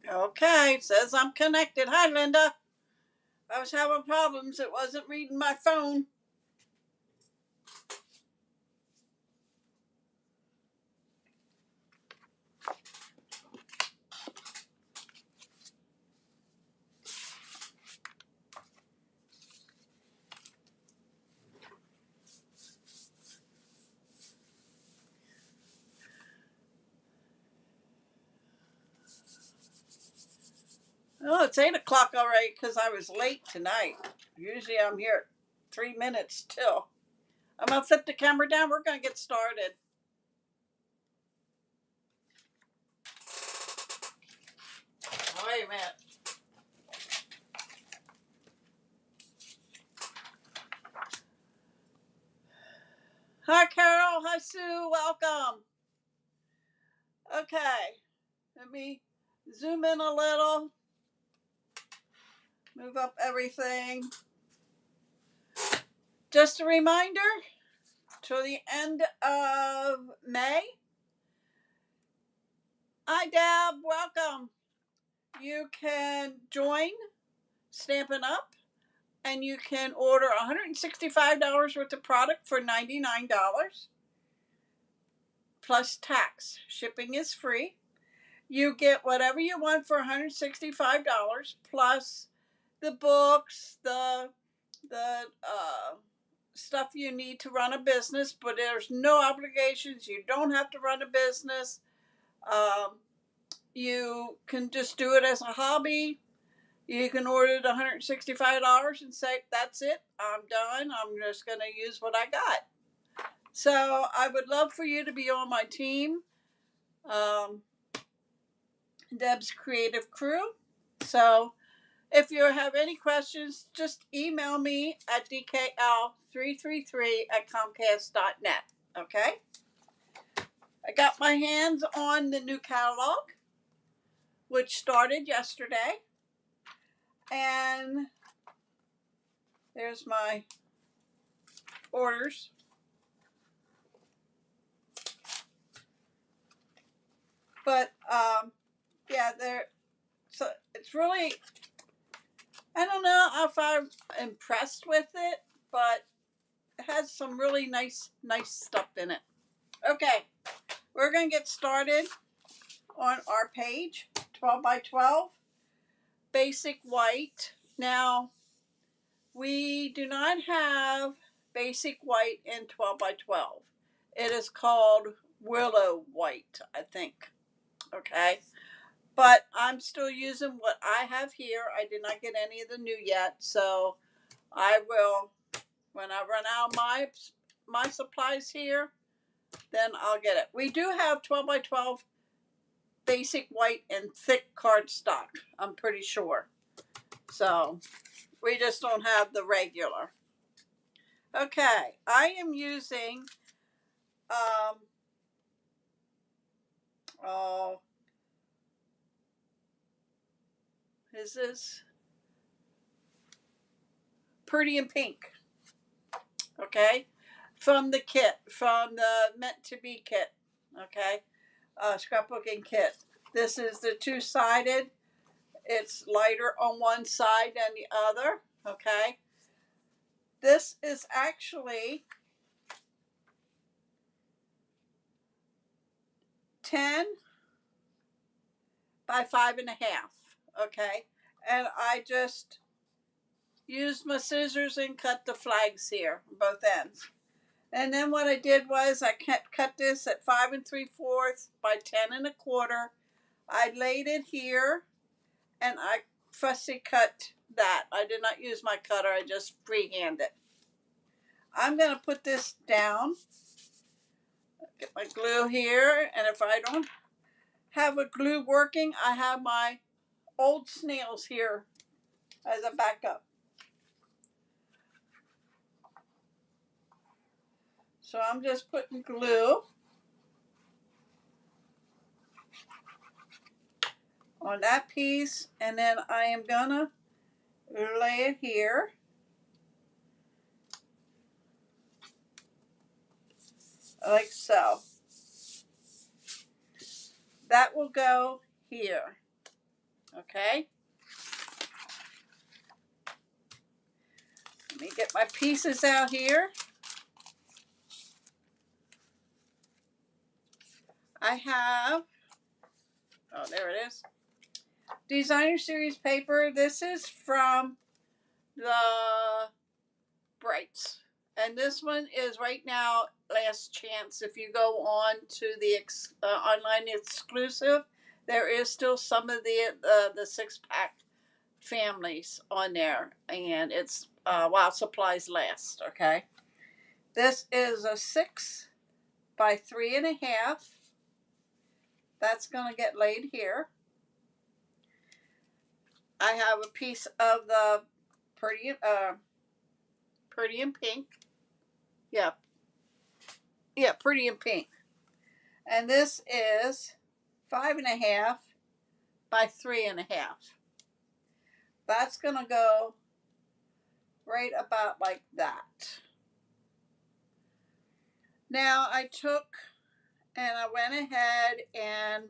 Okay, it says I'm connected. Hi, Linda. I was having problems. It wasn't reading my phone. Oh, it's 8 o'clock already because I was late tonight. Usually I'm here at 3 minutes till. I'm going to flip the camera down. We're going to get started. Wait a minute. Hi, Carol. Hi, Sue. Welcome. Okay. Let me zoom in a little. Move up everything. Just a reminder, till the end of May. Hi, Deb. Welcome. You can join Stampin' Up, and you can order $165 worth of product for $99 plus tax. Shipping is free. You get whatever you want for $165 plus the books, the stuff you need to run a business, but there's no obligations. You don't have to run a business. You can just do it as a hobby. You can order it $165 and say, that's it, I'm done. I'm just going to use what I got. So I would love for you to be on my team, Deb's Creative Crew. So if you have any questions, just email me at dkl333@comcast.net. Okay? I got my hands on the new catalog, which started yesterday. And there's my orders. But yeah, so it's really, I don't know if I'm impressed with it, but it has some really nice stuff in it. Okay, we're going to get started on our page, 12 by 12, basic white. Now, we do not have basic white in 12 by 12. It is called willow white, I think. Okay, but I'm still using what I have here. I did not get any of the new yet, so I will, when I run out of my supplies here, then I'll get it. We do have 12 by 12 basic white and thick cardstock, I'm pretty sure. So we just don't have the regular. Okay, I am using oh, is this Pretty in Pink? Okay, from the kit, from the Meant to Be kit. Okay, scrapbooking kit. This is the two-sided. It's lighter on one side than the other. Okay, this is actually 10 by 5.5. Okay, and I just used my scissors and cut the flags here, both ends. And then what I did was I cut this at 5 3/4 by 10 1/4. I laid it here, and I fussy cut that. I did not use my cutter. I just freehand it. I'm going to put this down. Get my glue here, and if I don't have a glue working, I have my old snails here as a backup. So I'm just putting glue on that piece, and then I am gonna lay it here. Like so. That will go here. Okay. Let me get my pieces out here. I have, oh, there it is. Designer Series paper. This is from the Brights. And this one is right now last chance. If you go on to the online exclusive, there is still some of the 6-pack families on there, and it's while supplies last. Okay, this is a 6 by 3.5. That's gonna get laid here. I have a piece of the pretty in pink. Yeah, pretty in pink. And this is 5.5 by 3.5. That's gonna go right about like that. Now I took and I went ahead and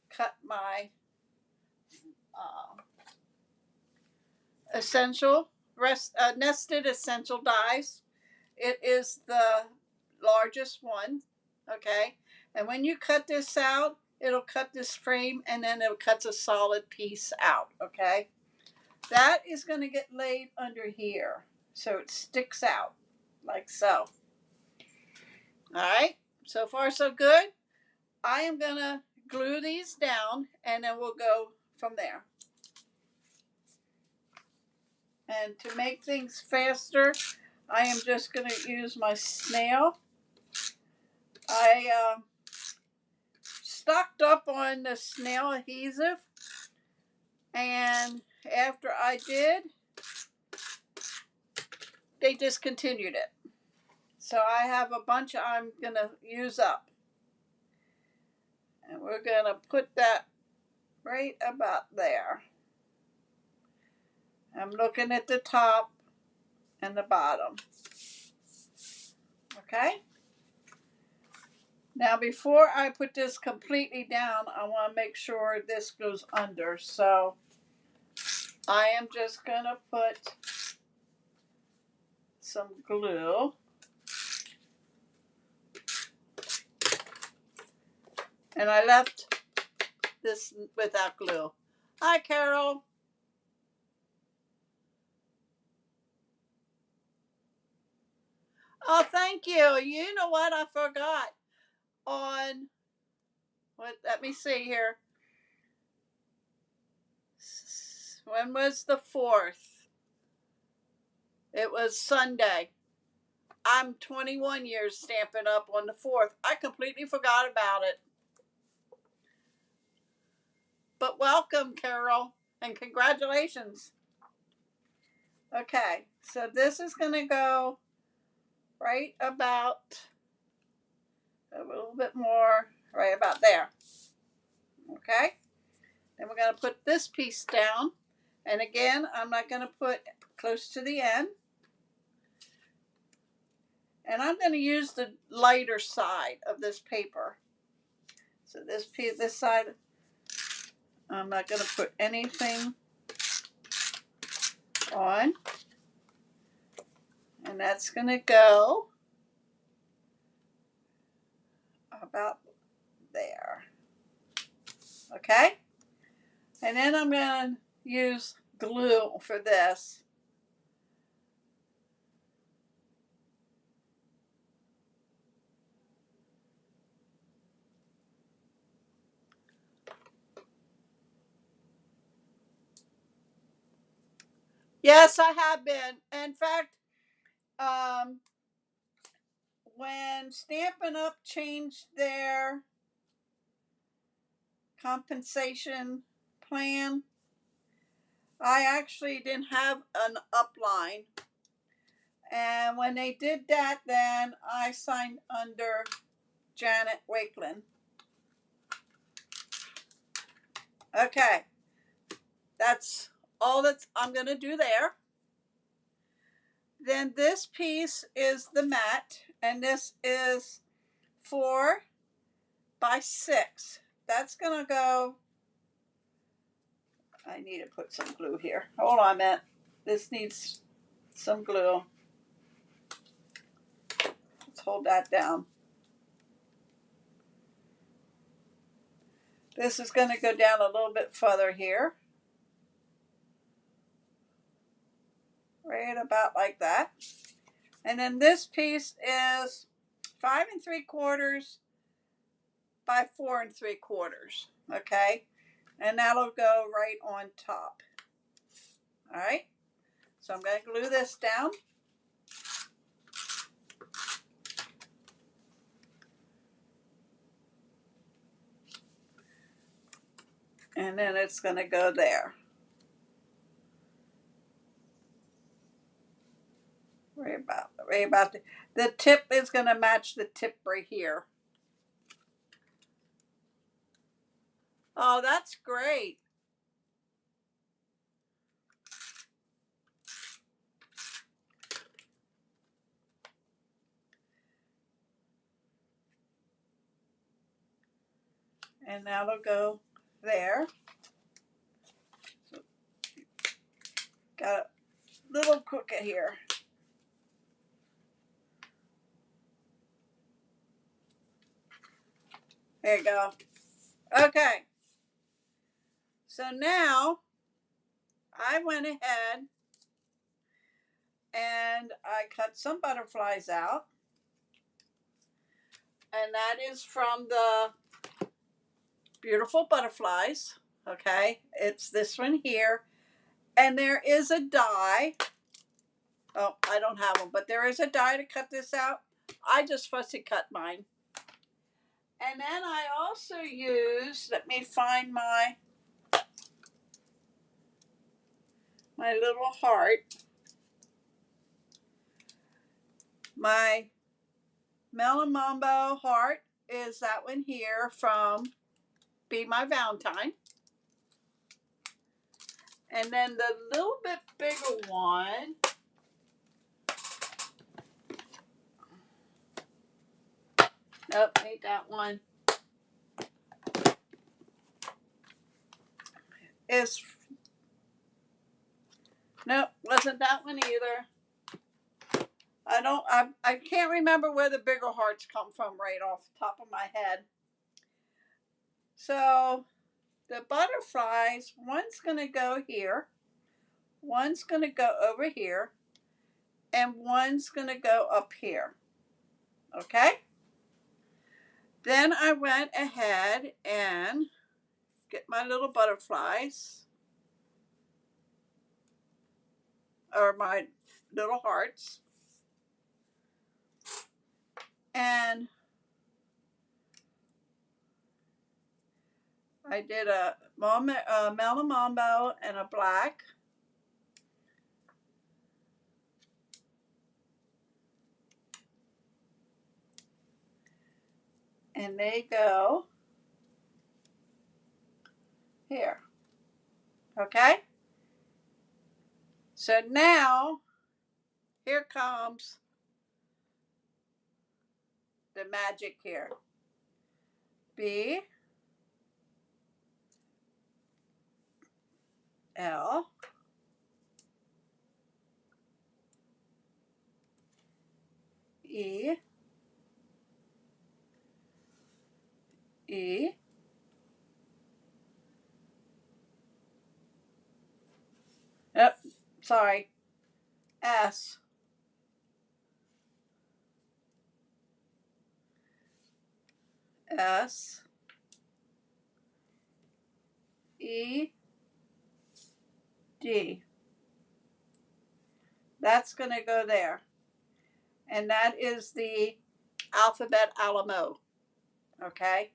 cut my nested essential dies. It is the largest one, okay? And when you cut this out, it'll cut this frame and then it cuts a solid piece out, okay? That is going to get laid under here so it sticks out like so. All right, so far so good. I am going to glue these down and then we'll go from there. And to make things faster, I am just going to use my snail. I stocked up on the snail adhesive, and after I did, they discontinued it. So I have a bunch I'm going to use up. And we're going to put that right about there. I'm looking at the top and the bottom. Okay? Now before I put this completely down, I want to make sure this goes under. So I am just going to put some glue. And I left this without glue. Hi, Carol. Oh, thank you. You know what? I forgot. Let me see here. When was the 4th? It was Sunday. I'm 21 years Stampin' Up! On the 4th. I completely forgot about it. But welcome, Carol, and congratulations. Okay, so this is going to go right about a little bit more, right about there. Okay, then we're going to put this piece down. And again, I'm not going to put close to the end. And I'm going to use the lighter side of this paper. So this side, I'm not going to put anything on. And that's going to go about there. Okay? And then I'm going to use glue for this. Yes, I have been. In fact, when Stampin' Up! Changed their compensation plan, I actually didn't have an upline. And when they did that, then I signed under Janet Wakeland. Okay, that's all that I'm going to do there. Then this piece is the mat, and this is 4 by 6. That's going to go I need to put some glue here. Hold on a minute. This needs some glue. Let's hold that down. This is going to go down a little bit further here. Right about like that. And then this piece is 5 3/4 by 4 3/4. Okay. And that'll go right on top. All right. So I'm going to glue this down. And then it's going to go there. Right about the tip is going to match the tip right here. Oh, that's great. And that'll go there. So, got a little crooked here. There you go. Okay. So now I went ahead and I cut some butterflies out. And that is from the Beautiful Butterflies. Okay. It's this one here. And there is a die. Oh, I don't have one, but there is a die to cut this out. I just fussy cut mine. And then I also use, let me find my little heart. My Melamombo heart is that one here from Be My Valentine. And then the little bit bigger one, nope, ain't that one, is, nope, wasn't that one either. I can't remember where the bigger hearts come from right off the top of my head. So the butterflies, one's going to go here, one's going to go over here, and one's going to go up here. Okay? Then I went ahead and get my little butterflies, or my little hearts, and I did a Melamombo and a black. And they go here. Okay? So now, here comes the magic here. B, L, E, E, oh, sorry, S, S, E, D. That's going to go there. And that is the alphabet Alamo. Okay?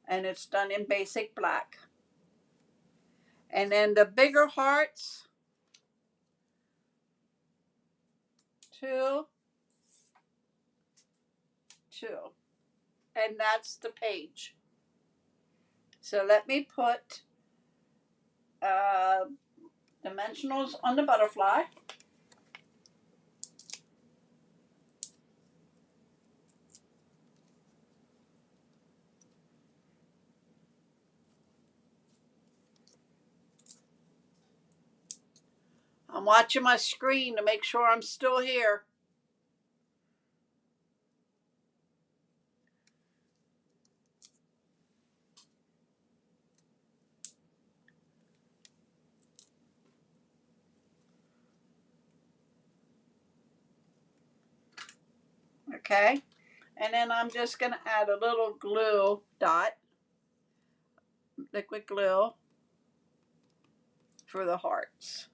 And it's done in basic black. And then the bigger hearts, 2, 2. And that's the page. So let me put dimensionals on the butterfly. I'm watching my screen to make sure I'm still here. Okay, and then I'm just going to add a little glue dot, liquid glue, for the hearts.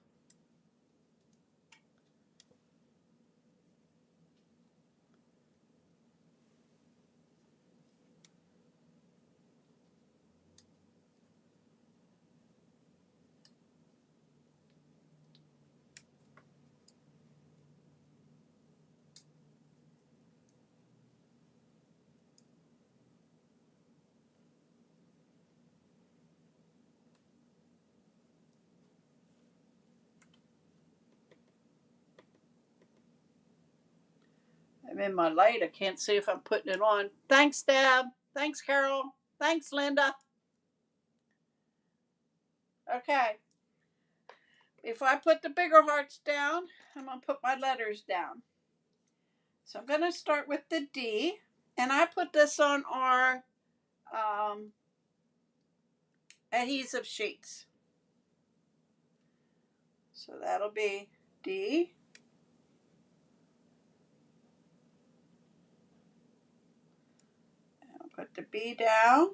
I'm in my light. I can't see if I'm putting it on. Thanks, Deb. Thanks, Carol. Thanks, Linda. Okay. Before I put the bigger hearts down, I'm going to put my letters down. So I'm going to start with the D. And I put this on our adhesive sheets. So that'll be D. I'll put the B down.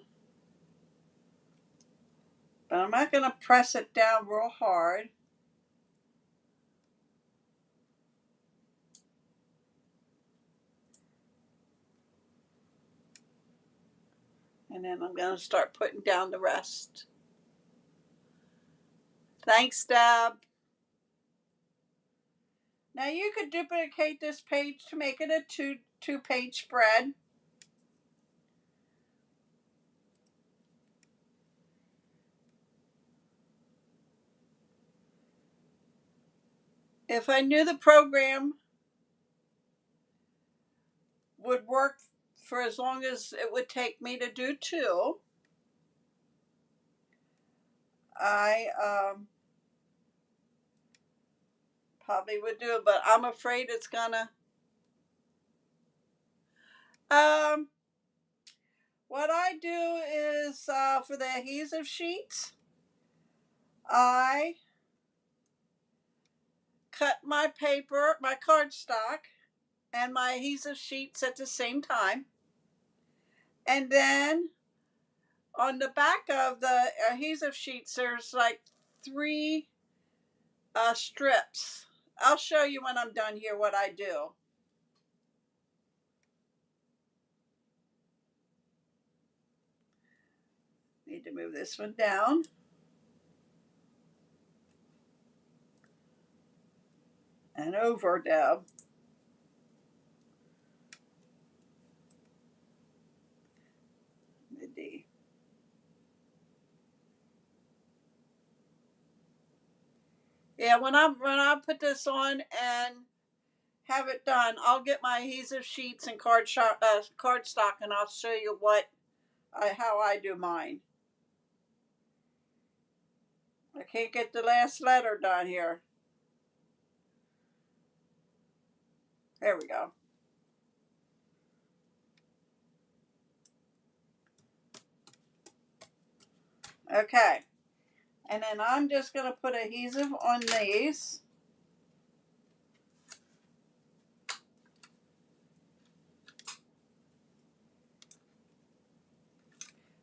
But I'm not going to press it down real hard. And then I'm going to start putting down the rest. Thanks, Deb. Now you could duplicate this page to make it a two-page spread. If I knew the program would work for as long as it would take me to do two, I probably would do it, but I'm afraid it's gonna. What I do is for the adhesive sheets, I cut my paper, my cardstock, and my adhesive sheets at the same time. And then on the back of the adhesive sheets, there's like three strips. I'll show you when I'm done here what I do. Need to move this one down. And over, Deb. The D. Yeah, when I put this on and have it done, I'll get my adhesive sheets and cardstock, and I'll show you how I do mine. I can't get the last letter done here. There we go. Okay. And then I'm just going to put adhesive on these.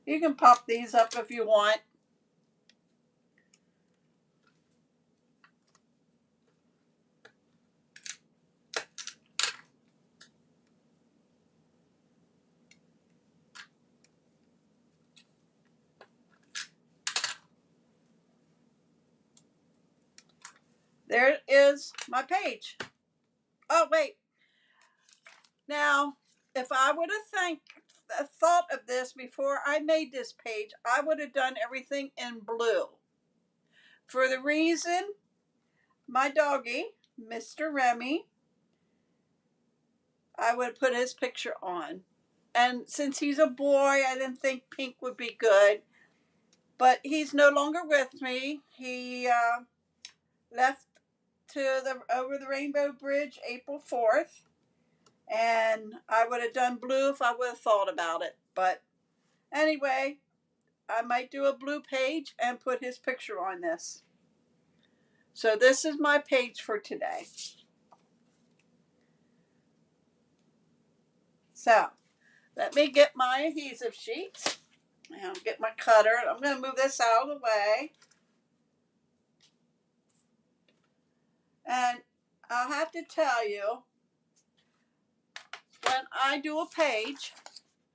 You can pop these up if you want. There is my page. Oh, wait. Now, if I would have thought of this before I made this page, I would have done everything in blue. For the reason my doggy, Mr. Remy, I would put his picture on. And since he's a boy, I didn't think pink would be good. But he's no longer with me. He left to the Over the Rainbow Bridge April 4th. And I would have done blue if I would have thought about it. But anyway, I might do a blue page and put his picture on this. So this is my page for today. So let me get my adhesive sheets. And get my cutter. I'm going to move this out of the way. And I'll have to tell you, when I do a page,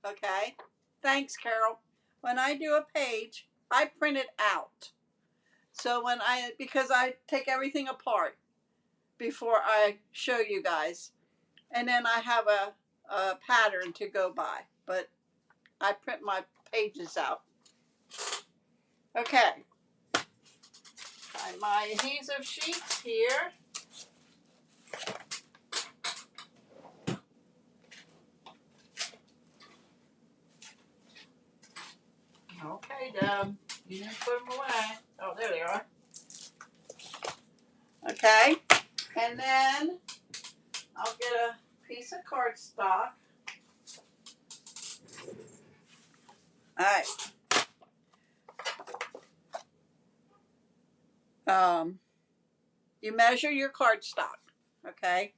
okay, thanks, Carol. When I do a page, I print it out. So because I take everything apart before I show you guys. And then I have a pattern to go by. But I print my pages out. Okay. Got my adhesive sheets here. Okay, Deb. You didn't put them away. Oh, there they are. Okay. And then I'll get a piece of cardstock. All right. You measure your cardstock. Okay.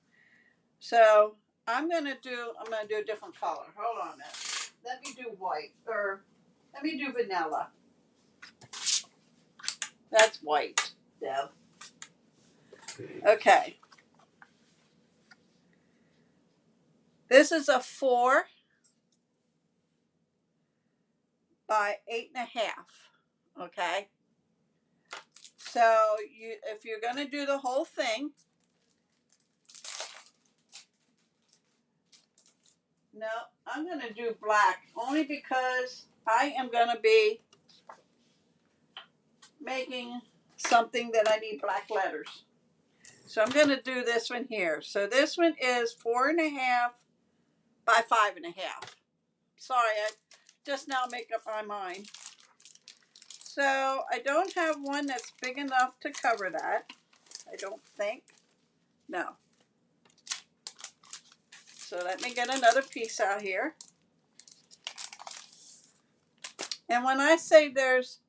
So I'm gonna do a different color. Hold on a minute. Let me do white, or let me do vanilla. That's white, Deb. Okay. This is a 4 by 8.5. Okay. So if you're gonna do the whole thing, no, I'm gonna do black only because I am gonna be making something that I need black letters. So I'm going to do this one here. So this one is 4.5 by 5.5. Sorry, I just now make up my mind. So I don't have one that's big enough to cover that. I don't think. No. So let me get another piece out here. And when I say there's,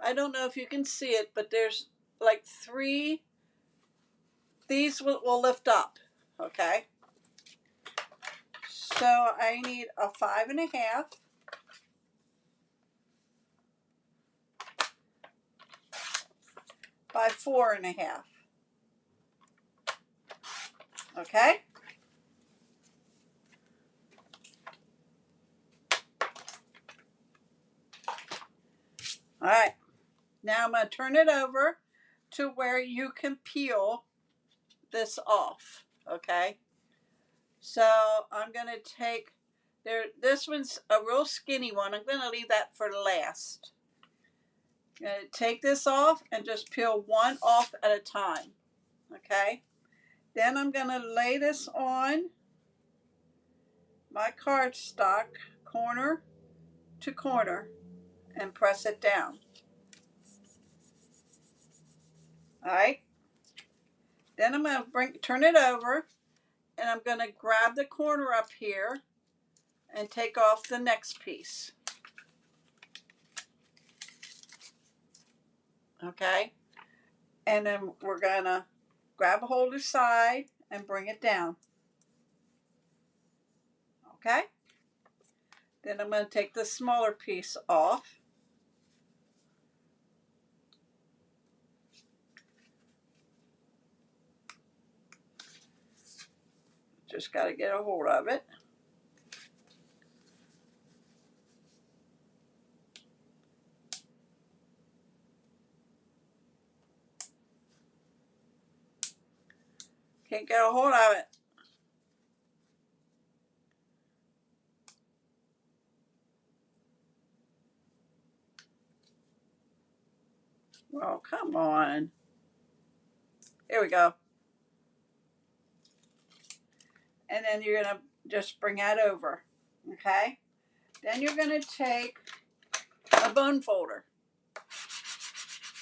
I don't know if you can see it, but there's like 3, these will lift up, okay? So I need a 5.5 by 4.5. Okay? All right. Now I'm going to turn it over to where you can peel this off. Okay? So I'm going to take this one's a real skinny one. I'm going to leave that for last. I'm going to take this off and just peel one off at a time. Okay? Then I'm going to lay this on my cardstock corner to corner and press it down. All right? Then I'm going to turn it over, and I'm going to grab the corner up here and take off the next piece. Okay? And then we're going to grab a hold of the side and bring it down. Okay? Then I'm going to take the smaller piece off. Just got to get a hold of it. Can't get a hold of it. Oh, come on. Here we go. And then you're going to just bring that over. Okay? Then you're going to take a bone folder.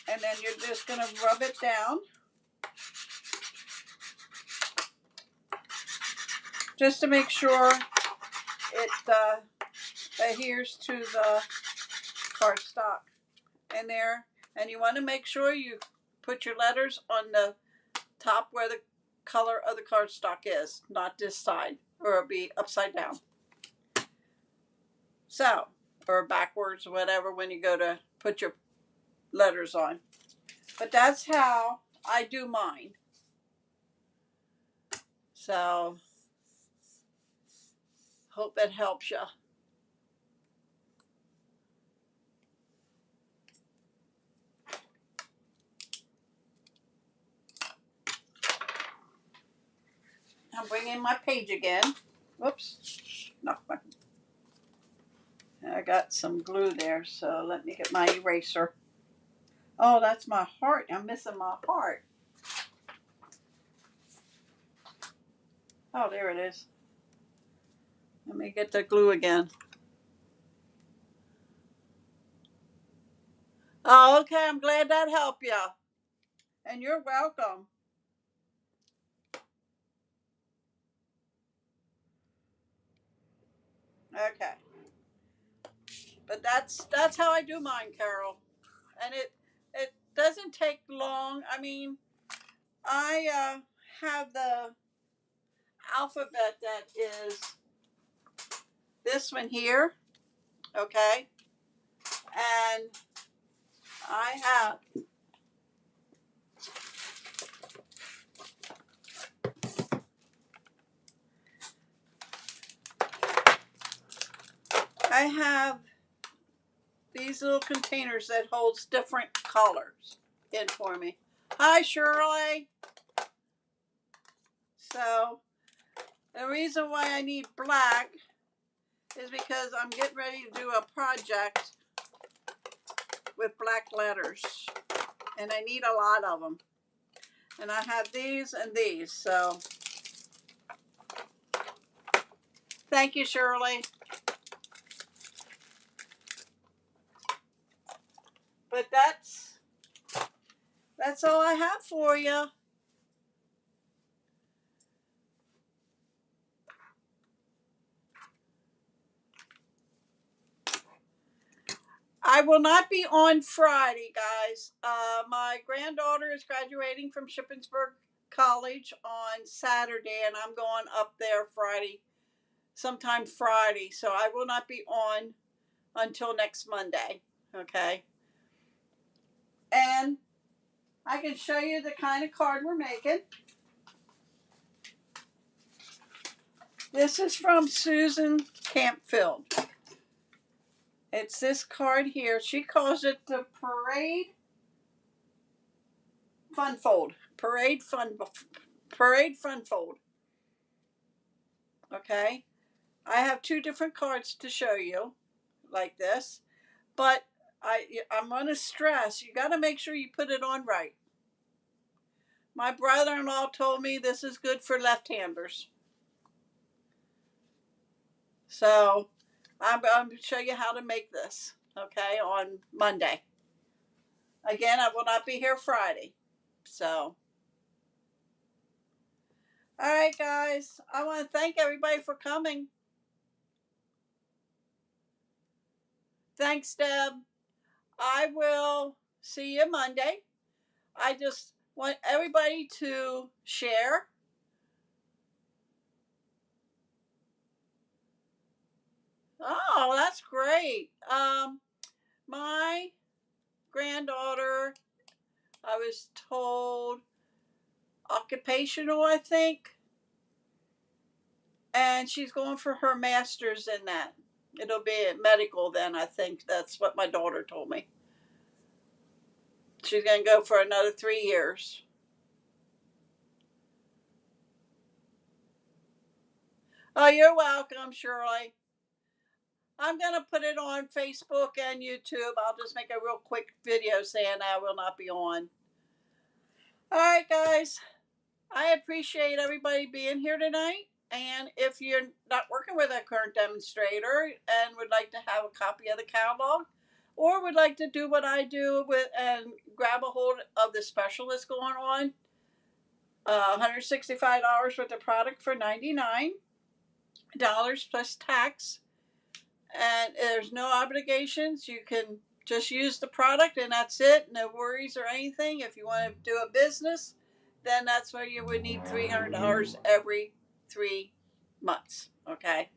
And then you're just going to rub it down. just to make sure it adheres to the cardstock in there. And you want to make sure you put your letters on the top where the color of the cardstock is, not this side, or it'll be upside down. So, or backwards, or whatever, when you go to put your letters on. But that's how I do mine. So, hope that helps you. I'm bringing my page again. Whoops. No. I got some glue there, so let me get my eraser. Oh, that's my heart. I'm missing my heart. Oh, there it is. Let me get the glue again. Oh, okay. I'm glad that helped you. And you're welcome. Okay. But that's how I do mine, Carol. And it doesn't take long. I mean, I have the alphabet that is this one here, okay? And I have these little containers that holds different colors in for me. Hi, Shirley. So the reason why I need black is because I'm getting ready to do a project with black letters, and I need a lot of them. And I have these and these, so thank you, Shirley. But that's all I have for you. I will not be on Friday, guys. My granddaughter is graduating from Shippensburg College on Saturday, and I'm going up there sometime Friday. So I will not be on until next Monday. Okay. And I can show you the kind of card we're making. This is from Susan Campfield. It's this card here. She calls it the Parade Fun Fold. Parade Fun Fold. Okay. I have two different cards to show you, like this. But I'm going to stress, you got to make sure you put it on right. My brother-in-law told me this is good for left-handers. So I'm going to show you how to make this, okay, on Monday. Again, I will not be here Friday. So, all right, guys. I want to thank everybody for coming. Thanks, Deb. I will see you Monday. I just want everybody to share. Oh, that's great. My granddaughter, I was told, occupational, I think, and she's going for her master's in that. It'll be medical then, I think. That's what my daughter told me. She's going to go for another 3 years. Oh, you're welcome, Shirley. I'm going to put it on Facebook and YouTube. I'll just make a real quick video saying I will not be on. All right, guys. I appreciate everybody being here tonight. And if you're not working with a current demonstrator and would like to have a copy of the catalog, or would like to do what I do and grab a hold of the special that's going on, $165 worth of product for $99. plus tax, and there's no obligations. You can just use the product and that's it. No worries or anything. If you want to do a business, then that's where you would need $300 every 3 months. Okay.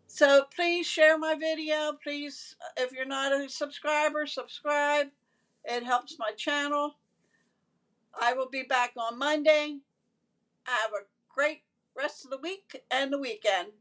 So please share my video. Please, if you're not a subscriber, subscribe. It helps my channel. I will be back on Monday. Have a great rest of the week and the weekend.